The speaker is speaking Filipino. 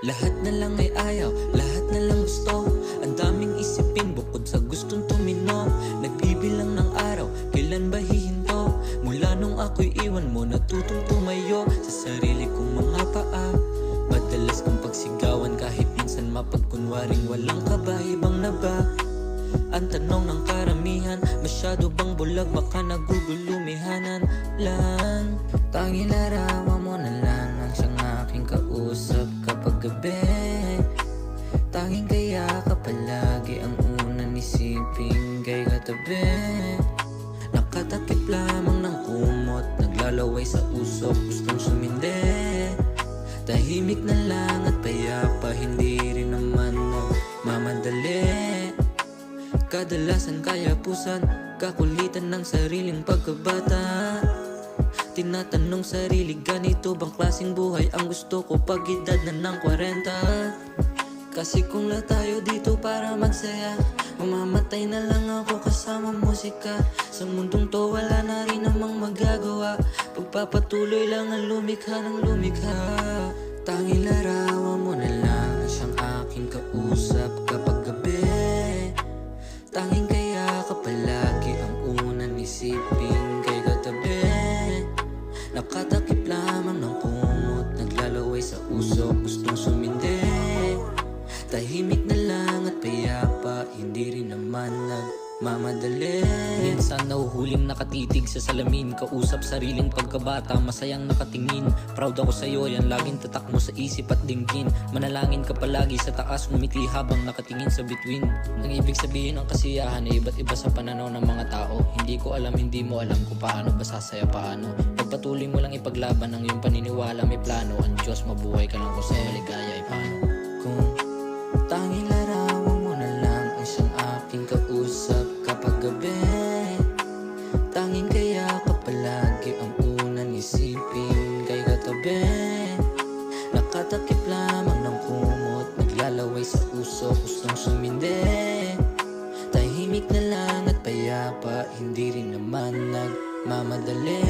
Lahat na lang ay ayaw, lahat na lang gusto. Ang daming isipin bukod sa gustong tumino. Nagbibilang ng araw, kailan ba hihinto? Mula nung ako'y iwan mo, natutong tumayo sa sarili kong mga paa. Madalas kong pagsigawan kahit minsan mapagkunwaring walang kabahibang na ba? Ang tanong ng karamihan, masyado bang bulag, baka nagugulumihanan lang. Tanging larawan mo na lang ang siyang aking kausap kapag gabi. Tanging kaya ka palagi ang unang isipin kay katabi. Nakatakip lamang ng kumot, naglalaway sa usok, gustong sumindi. Tahimik na lang at payapa, hindi rin naman mamadali. Kadalasan kayapusan, kakulitan ng sariling pagkabata. Tinatanong sarili, ganito bang klaseng buhay ang gusto ko pag edad na ng 40? Kasi kung la tayo dito para magsaya, mamamatay na lang ako kasama musika. Sa mundong to wala na rin namang magagawa, pagpapatuloy lang ang lumikha ng lumikha. Tanging larawan mo na lang ang siyang aking kausap kapag gabi. Tanging kaya ka palagi ang unang isipin kay katabi. Nakatakip lamang ng kumot, naglalaway sa usok, gustong sumindi. Tahimik na lang at payapa, hindi rin naman nagmamadali. Minsan nahuhuling nakatitig sa salamin, kausap sariling pagkabata, masayang nakatingin. Proud ako sa'yo, yan laging tatak mo sa isip at dinggin. Manalangin ka palagi sa taas, ngumiti habang nakatingin sa bituin. Ang ibig sabihin ng kasiyahan ay iba't iba sa pananaw ng mga tao. Hindi ko alam, hindi mo alam kung paano ba sasaya paano. Pagpatuloy mo lang ipaglaban ang iyong paniniwala, may plano. Ang Diyos, mabuhay ka lang kung sa maligaya ay paano. Kung tanging larawan mo na lang ang siyang aking kausap kapag gabi. Tanging kaya ka palagi ang unang isipin kay katabi. Nakatakip lamang ng kumot, naglalaway sa usok, gustong sumindi. Tahimik na lang at payapa, hindi rin naman nagmamadali.